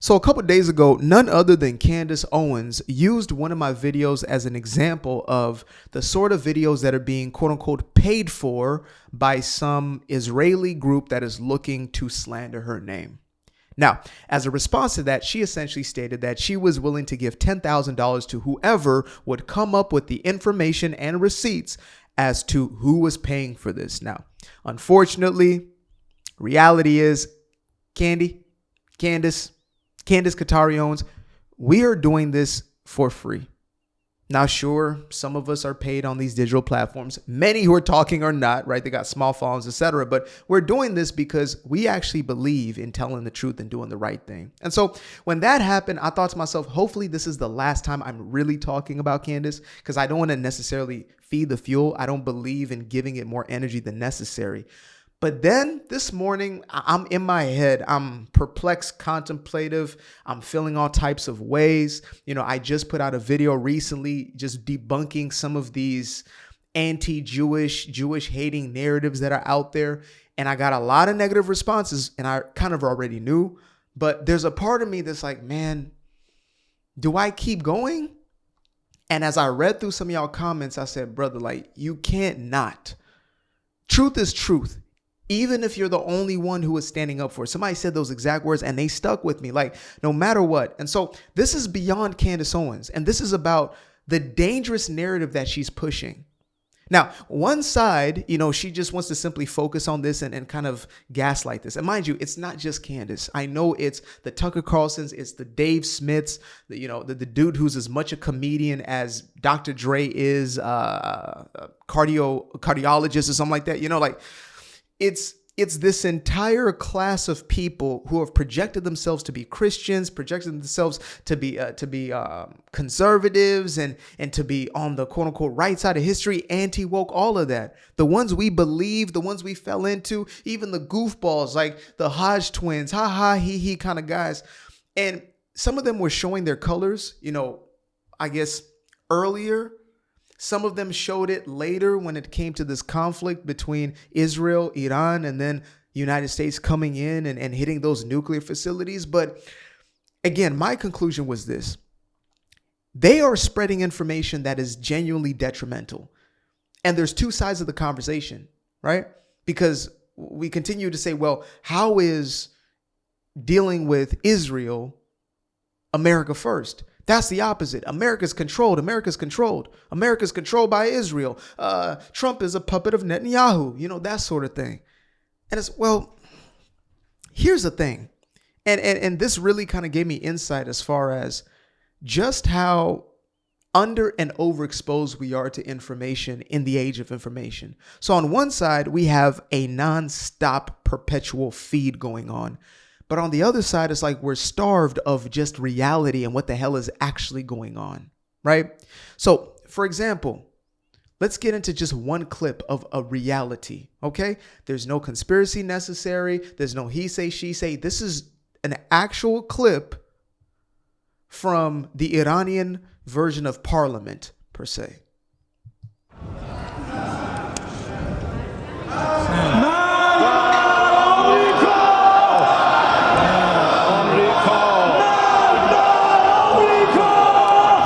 So a couple of days ago, none other than Candace Owens used one of my videos as an example of the sort of videos that are being quote unquote paid for by some Israeli group that is looking to slander her name. Now, as a response to that, she essentially stated that she was willing to give $10,000 to whoever would come up with the information and receipts as to who was paying for this. Now, unfortunately, reality is Candace Qatari Owens, we are doing this for free. Now, sure, some of us are paid on these digital platforms. Many who are talking are not, right? They got small phones, etc. But we're doing this because we actually believe in telling the truth and doing the right thing. And so when that happened, I thought to myself, hopefully this is the last time I'm really talking about Candace, because I don't want to necessarily feed the fuel. I don't believe in giving it more energy than necessary. But then this morning, I'm in my head. I'm perplexed, contemplative. I'm feeling all types of ways. I just put out a video recently just debunking some of these anti-Jewish, Jewish hating narratives that are out there. And I got a lot of negative responses, and I kind of already knew. But there's a part of me that's like, man, do I keep going? And as I read through some of y'all comments, I said, brother, like, you can't not. Truth is truth. Even if you're the only one who is standing up for it. Somebody said those exact words and they stuck with me, like, no matter what. And so this is beyond Candace Owens. And this is about the dangerous narrative that she's pushing. Now, one side, she just wants to simply focus on this and kind of gaslight this. And mind you, it's not just Candace. I know it's the Tucker Carlsons, it's the Dave Smiths, the dude who's as much a comedian as Dr. Dre is, cardiologist or something like that. It's this entire class of people who have projected themselves to be Christians, projected themselves to be conservatives and to be on the quote unquote right side of history, anti-woke, all of that. The ones we believe, the ones we fell into, even the goofballs like the Hodge twins, ha ha, he kind of guys. And some of them were showing their colors, I guess earlier. Some of them showed it later when it came to this conflict between Israel, Iran, and then the United States coming in and hitting those nuclear facilities. But again, my conclusion was this. They are spreading information that is genuinely detrimental. And there's two sides of the conversation, right? Because we continue to say, well, how is dealing with Israel America first? That's the opposite. America's controlled. America's controlled by Israel. Trump is a puppet of Netanyahu, that sort of thing. And it's, well, here's the thing. And this really kind of gave me insight as far as just how under and overexposed we are to information in the age of information. So on one side, we have a nonstop perpetual feed going on. But on the other side, it's like we're starved of just reality and what the hell is actually going on, right? So, for example, let's get into just one clip of a reality, okay? There's no conspiracy necessary. There's no he say, she say. This is an actual clip from the Iranian version of parliament, per se.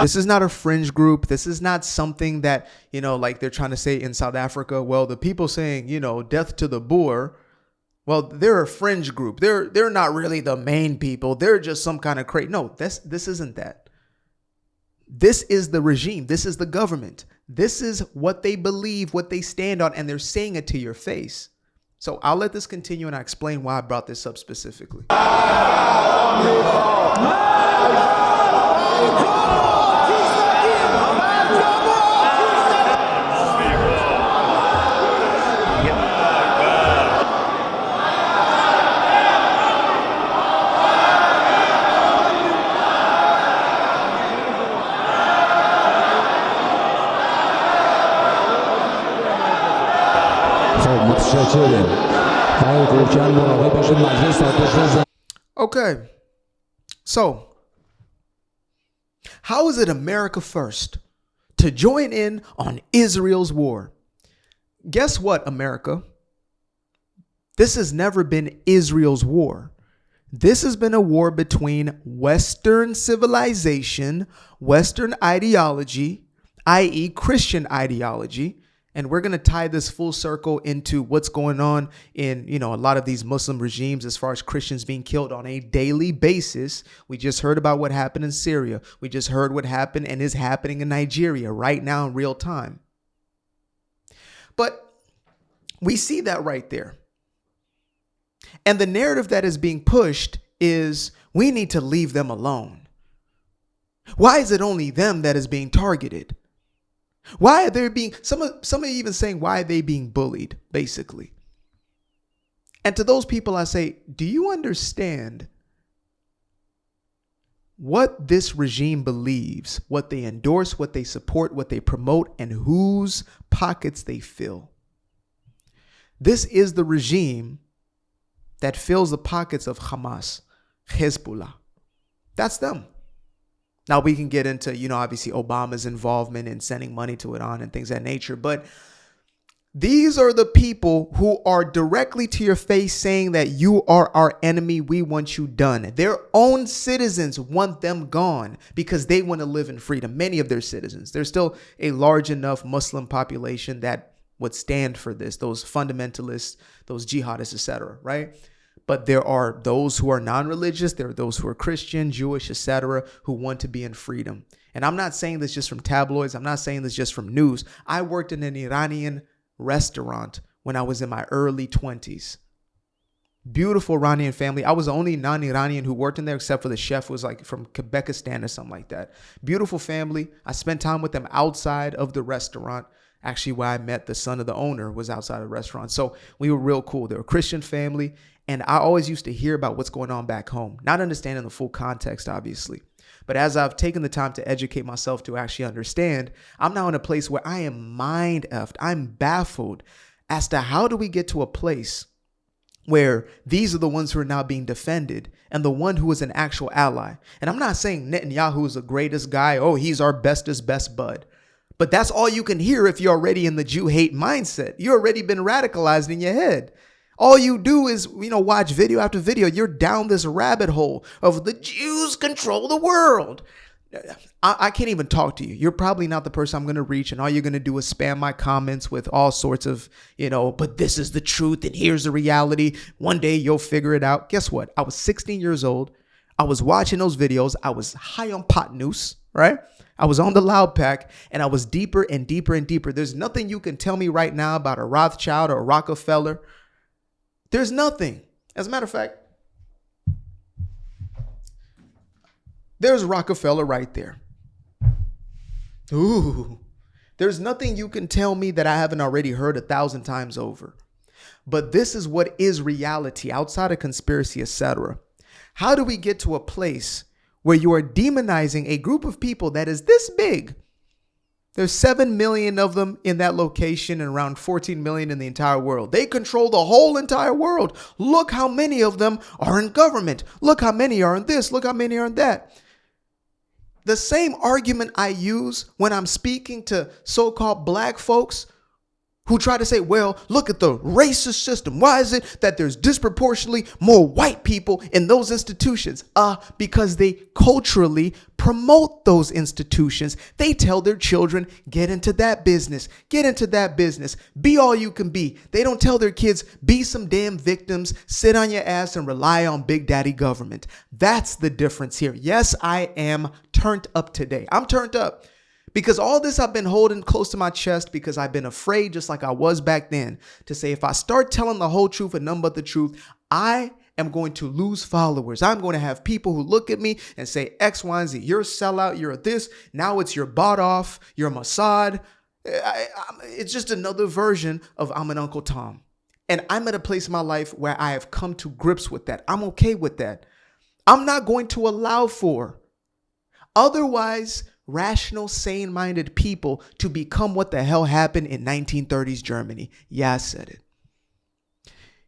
This is not a fringe group. This is not something that, like they're trying to say in South Africa. Well, the people saying, death to the Boer. Well, they're a fringe group. They're not really the main people. They're just some kind of crazy. No, this isn't that. This is the regime. This is the government. This is what they believe, what they stand on, and they're saying it to your face. So I'll let this continue and I explain why I brought this up specifically. Okay, so how is it America first to join in on Israel's war? Guess what, America? This has never been Israel's war. This has been a war between Western civilization, Western ideology, i.e. Christian ideology. And we're going to tie this full circle into what's going on in, a lot of these Muslim regimes as far as Christians being killed on a daily basis. We just heard about what happened in Syria. We just heard what happened and is happening in Nigeria right now in real time. But we see that right there. And the narrative that is being pushed is we need to leave them alone. Why is it only them that is being targeted? Why are they being, some are even saying, why are they being bullied, basically? And to those people, I say, do you understand what this regime believes, what they endorse, what they support, what they promote, and whose pockets they fill? This is the regime that fills the pockets of Hamas, Hezbollah. That's them. Now we can get into, obviously Obama's involvement in sending money to Iran and things of that nature. But these are the people who are directly to your face saying that you are our enemy. We want you done. Their own citizens want them gone because they want to live in freedom. Many of their citizens. There's still a large enough Muslim population that would stand for this. Those fundamentalists, those jihadists, etc. Right? But there are those who are non-religious. There are those who are Christian, Jewish, etc., who want to be in freedom. And I'm not saying this just from tabloids. I'm not saying this just from news. I worked in an Iranian restaurant when I was in my early 20s. Beautiful Iranian family. I was the only non-Iranian who worked in there except for the chef who was like from Quebecistan or something like that. Beautiful family. I spent time with them outside of the restaurant. Actually, where I met the son of the owner was outside of the restaurant. So we were real cool. They were a Christian family. And I always used to hear about what's going on back home, not understanding the full context, obviously. But as I've taken the time to educate myself to actually understand, I'm now in a place where I am mind-effed. I'm baffled as to how do we get to a place where these are the ones who are now being defended and the one who is an actual ally. And I'm not saying Netanyahu is the greatest guy. Oh, he's our bestest best bud. But that's all you can hear if you're already in the Jew hate mindset. You've already been radicalized in your head. All you do is, watch video after video. You're down this rabbit hole of the Jews control the world. I can't even talk to you. You're probably not the person I'm going to reach. And all you're going to do is spam my comments with all sorts of, but this is the truth. And here's the reality. One day you'll figure it out. Guess what? I was 16 years old. I was watching those videos. I was high on pot noose, right? I was on the loud pack and I was deeper and deeper and deeper. There's nothing you can tell me right now about a Rothschild or a Rockefeller. There's nothing. As a matter of fact, there's Rockefeller right there. Ooh, there's nothing you can tell me that I haven't already heard 1,000 times over. But this is what is reality outside of conspiracy, etc. How do we get to a place where you are demonizing a group of people that is this big? There's 7 million of them in that location and around 14 million in the entire world. They control the whole entire world. Look how many of them are in government. Look how many are in this. Look how many are in that. The same argument I use when I'm speaking to so-called black folks who try to say, well, look at the racist system. Why is it that there's disproportionately more white people in those institutions? Because they culturally promote those institutions. They tell their children, get into that business, get into that business, be all you can be. They don't tell their kids, be some damn victims, sit on your ass and rely on big daddy government. That's the difference here. Yes, I am turned up today. I'm turned up. Because all this I've been holding close to my chest because I've been afraid, just like I was back then, to say if I start telling the whole truth and none but the truth, I am going to lose followers. I'm going to have people who look at me and say X, Y, and Z. You're a sellout. You're a this. Now it's you're bought off. You're Mossad. It's just another version of I'm an Uncle Tom. And I'm at a place in my life where I have come to grips with that. I'm okay with that. I'm not going to allow for otherwise rational, sane-minded people to become what the hell happened in 1930s Germany. Yeah, I said it.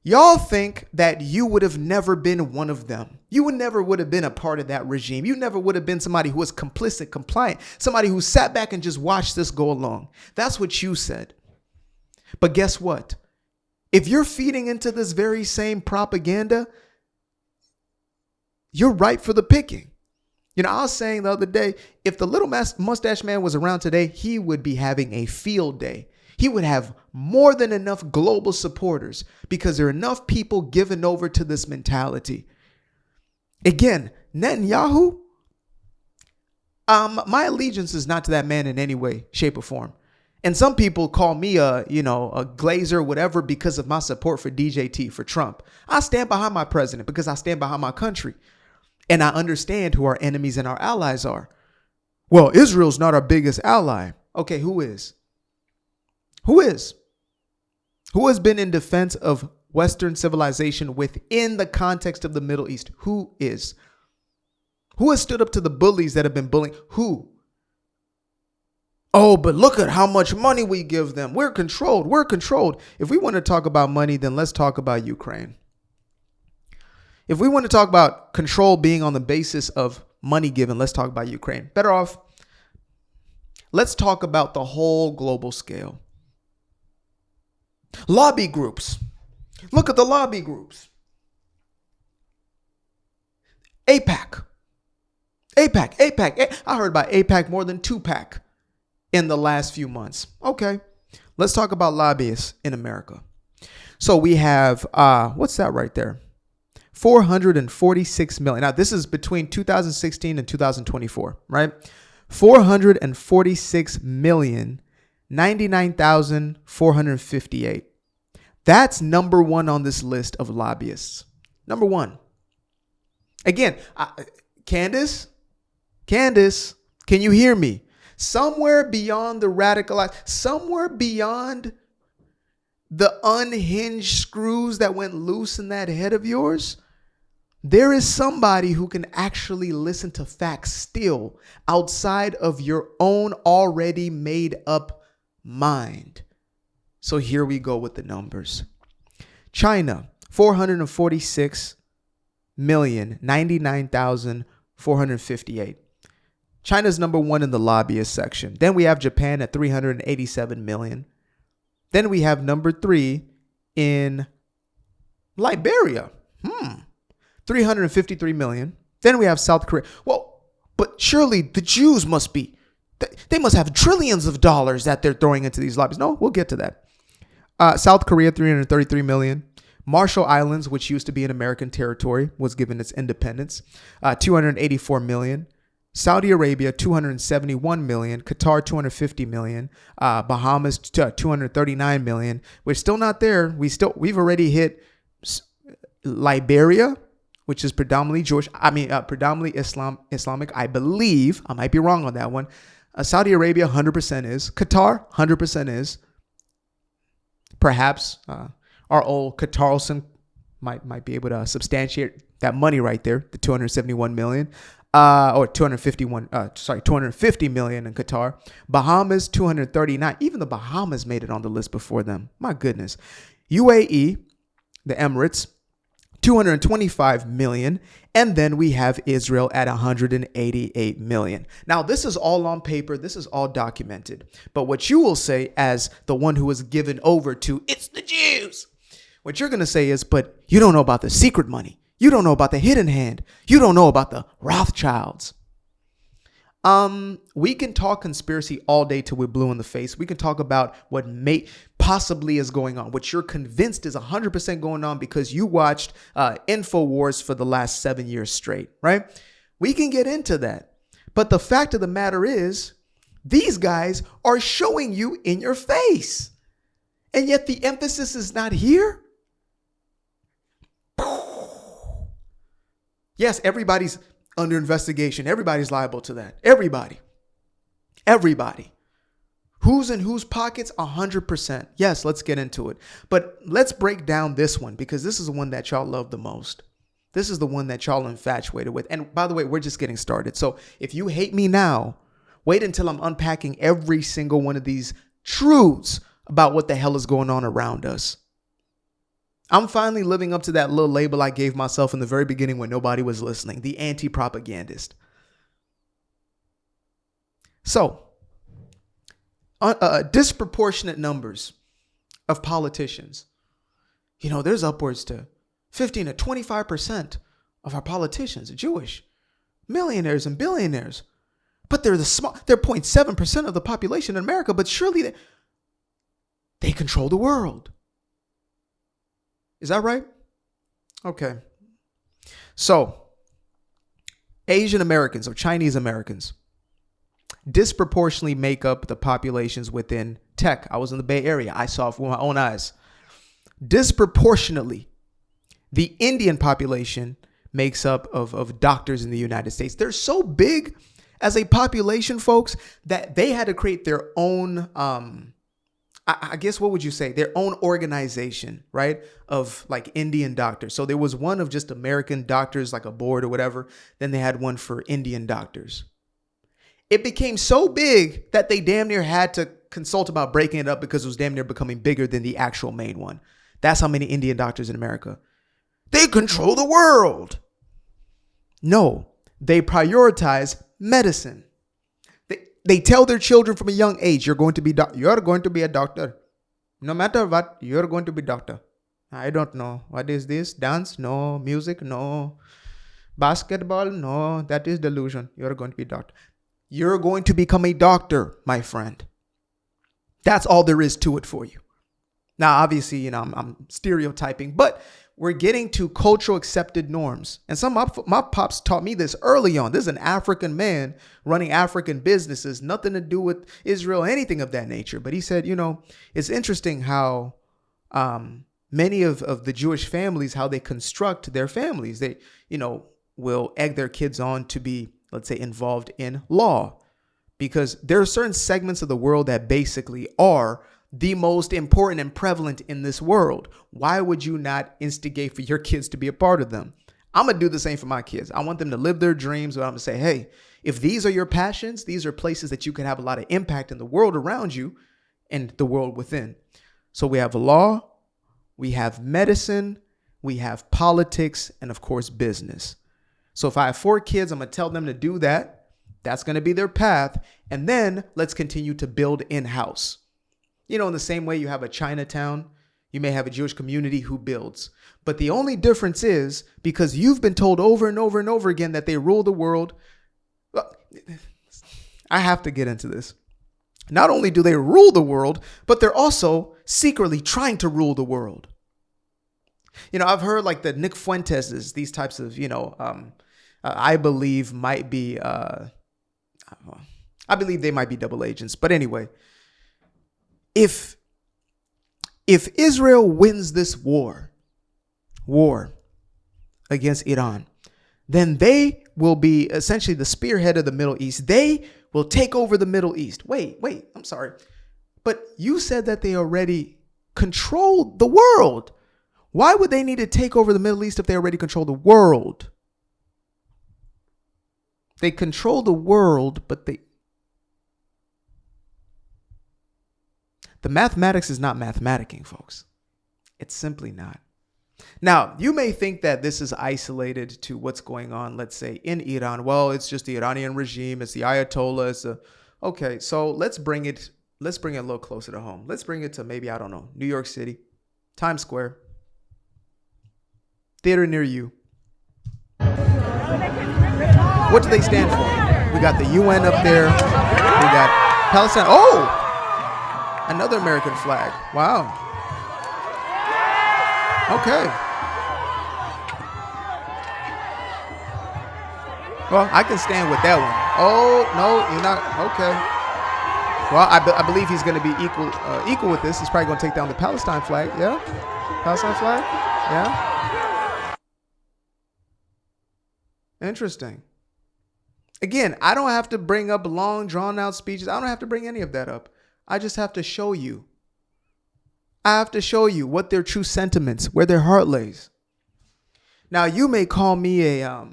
Y'all think that you would have never been one of them. You would never would have been a part of that regime. You never would have been somebody who was complicit, compliant, somebody who sat back and just watched this go along. That's what you said. But guess what? If you're feeding into this very same propaganda, you're ripe for the picking. You know, I was saying the other day, if the little mustache man was around today, he would be having a field day. He would have more than enough global supporters because there are enough people given over to this mentality. Again, Netanyahu, my allegiance is not to that man in any way, shape, or form. And some people call me a glazer, whatever, because of my support for DJT, for Trump. I stand behind my president because I stand behind my country. And I understand who our enemies and our allies are. Well, Israel's not our biggest ally. Okay, who is? Who is? Who has been in defense of Western civilization within the context of the Middle East? Who is? Who has stood up to the bullies that have been bullying? Who? Oh, but look at how much money we give them. We're controlled. We're controlled. If we want to talk about money, then let's talk about Ukraine. If we want to talk about control being on the basis of money given, let's talk about Ukraine. Better off, let's talk about the whole global scale. Lobby groups. Look at the lobby groups. AIPAC. I heard about AIPAC more than 2PAC in the last few months. Okay, let's talk about lobbyists in America. So we have, what's that right there? 446 million. Now, this is between 2016 and 2024, right? 446 million, 99,458. That's number one on this list of lobbyists. Number one. Again, Candace, can you hear me? Somewhere beyond the radicalized, somewhere beyond the unhinged screws that went loose in that head of yours, there is somebody who can actually listen to facts still outside of your own already made up mind. So here we go with the numbers. China, 446,099,458. China's number one in the lobbyist section. Then we have Japan at 387 million. Then we have number three in Liberia. 353 million. Then we have South Korea. Well, but surely the Jews they must have trillions of dollars that they're throwing into these lobbies. No, we'll get to that. South Korea, 333 million. Marshall Islands, which used to be an American territory, was given its independence, 284 million. Saudi Arabia, 271 million. Qatar, 250 million. Bahamas, 239 million. We're still not there. We've already hit Liberia, which is predominantly predominantly Islamic, I believe. I might be wrong on that one. Saudi Arabia, 100% is. Qatar, 100% is. Perhaps our old Qatarlson might be able to substantiate that money right there, the 271 million. Or 250 million in Qatar. Bahamas, 239. Even the Bahamas made it on the list before them. My goodness. UAE, the Emirates, 225 million. And then we have Israel at 188 million. Now, this is all on paper. This is all documented. But what you will say as the one who was given over to, it's the Jews. What you're going to say is, but you don't know about the secret money. You don't know about the hidden hand. You don't know about the Rothschilds. We can talk conspiracy all day till we're blue in the face. We can talk about what possibly is going on, what you're convinced is 100% going on because you watched InfoWars for the last 7 years straight, right? We can get into that. But the fact of the matter is, these guys are showing you in your face. And yet the emphasis is not here. Yes, everybody's under investigation. Everybody's liable to that. Everybody. Who's in whose pockets? 100%. Yes, let's get into it. But let's break down this one because this is the one that y'all love the most. This is the one that y'all infatuated with. And by the way, we're just getting started. So if you hate me now, wait until I'm unpacking every single one of these truths about what the hell is going on around us. I'm finally living up to that little label I gave myself in the very beginning when nobody was listening, the anti-propagandist. So, disproportionate numbers of politicians. You know, there's upwards to 15 to 25% of our politicians are Jewish. Millionaires and billionaires. But they're they're 0.7% of the population in America, but surely they control the world. Is that right? Okay. So, Asian Americans or Chinese Americans disproportionately make up the populations within tech. I was in the Bay Area. I saw it with my own eyes. Disproportionately, the Indian population makes up of doctors in the United States. They're so big as a population, folks, that they had to create their own, I guess, what would you say? Their own organization, right? Of like Indian doctors. So there was one of just American doctors, like a board or whatever. Then they had one for Indian doctors. It became so big that they damn near had to consult about breaking it up because it was damn near becoming bigger than the actual main one. That's how many Indian doctors in America. They control the world. No, they prioritize medicine. They tell their children from a young age, you're going to be a doctor. No matter what, you're going to be doctor. I don't know. What is this? Dance? No. Music? No. Basketball? No. That is delusion. You're going to be a doctor. You're going to become a doctor, my friend. That's all there is to it for you. Now, obviously, I'm stereotyping, but we're getting to cultural accepted norms. And some of my pops taught me this early on. This is an African man running African businesses, nothing to do with Israel, anything of that nature. But he said, it's interesting how many of the Jewish families, how they construct their families. They, will egg their kids on to be, let's say, involved in law, because there are certain segments of the world that basically are the most important and prevalent in this world. Why would you not instigate for your kids to be a part of them? I'm going to do the same for my kids. I want them to live their dreams, but I'm going to say, hey, if these are your passions, these are places that you can have a lot of impact in the world around you and the world within. So we have law, we have medicine, we have politics, and of course, business. So if I have 4 kids, I'm going to tell them to do that. That's going to be their path. And then let's continue to build in-house. In the same way you have a Chinatown, you may have a Jewish community who builds. But the only difference is because you've been told over and over and over again that they rule the world. I have to get into this. Not only do they rule the world, but they're also secretly trying to rule the world. I've heard like the Nick Fuentes, these types of, I believe might be, I believe they might be double agents. But anyway, if Israel wins this war against Iran, then they will be essentially the spearhead of the Middle East. They will take over the Middle East. Wait, I'm sorry. But you said that they already control the world. Why would they need to take over the Middle East if they already control the world? They control the world, but the mathematics is not mathematicking, folks. It's simply not. Now, you may think that this is isolated to what's going on, let's say, in Iran. Well, it's just the Iranian regime. It's the Ayatollah. Okay, so let's bring it a little closer to home. Let's bring it to maybe, I don't know, New York City, Times Square, theater near you. What do they stand for? We got the UN up there. We got Palestine. Oh! Another American flag. Wow. Okay. Well, I can stand with that one. Oh, no, you're not. Okay. Well, I believe he's going to be equal with this. He's probably going to take down the Palestine flag. Yeah? Palestine flag? Yeah? Interesting. Again, I don't have to bring up long, drawn-out speeches. I don't have to bring any of that up. I just have to show you. I have to show you what their true sentiments, where their heart lays. Now, you may call me a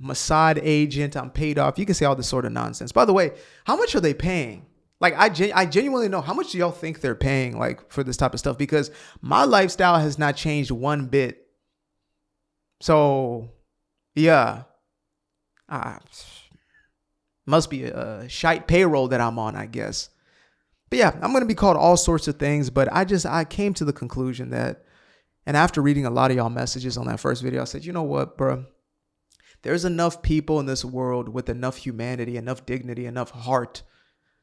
Mossad agent. I'm paid off. You can say all this sort of nonsense. By the way, how much are they paying? Like, I genuinely know. How much do y'all think they're paying, like, for this type of stuff? Because my lifestyle has not changed one bit. So, yeah. Must be a shite payroll that I'm on, I guess. But yeah, I'm going to be called all sorts of things, but I came to the conclusion that, and after reading a lot of y'all messages on that first video, I said, you know what, bro? There's enough people in this world with enough humanity, enough dignity, enough heart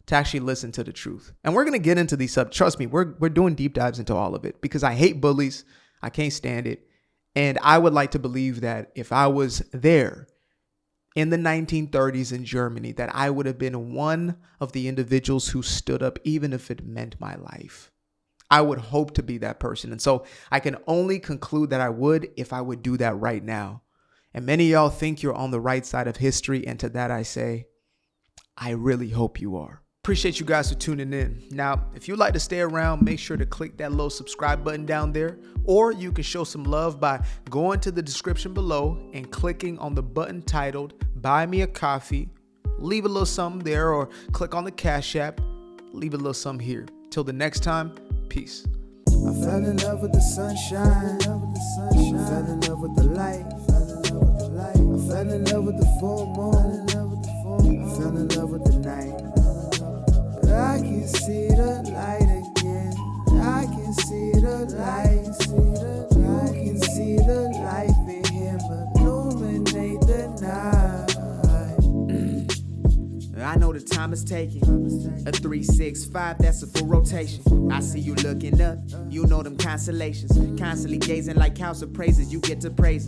to actually listen to the truth. And we're going to get into these subjects. Trust me, we're doing deep dives into all of it because I hate bullies. I can't stand it. And I would like to believe that if I was there in the 1930s in Germany, that I would have been one of the individuals who stood up, even if it meant my life. I would hope to be that person. And so I can only conclude that I would if I would do that right now. And many of y'all think you're on the right side of history. And to that I say, I really hope you are. Appreciate you guys for tuning in. Now, if you'd like to stay around, make sure to click that little subscribe button down there, or you can show some love by going to the description below and clicking on the button titled Buy Me a Coffee. Leave a little something there, or click on the Cash App. Leave a little something here. Till the next time, peace. I fell in love with the sunshine. I fell in love with the light. I fell in love with the full moon. I fell in love with the night. I can see the light again. I can see the light. You can see the life in him illuminate the night. I know the time is taking. A 3-6-5, that's a full rotation. I see you looking up. You know them constellations. Constantly gazing like house of praises. You get to praising.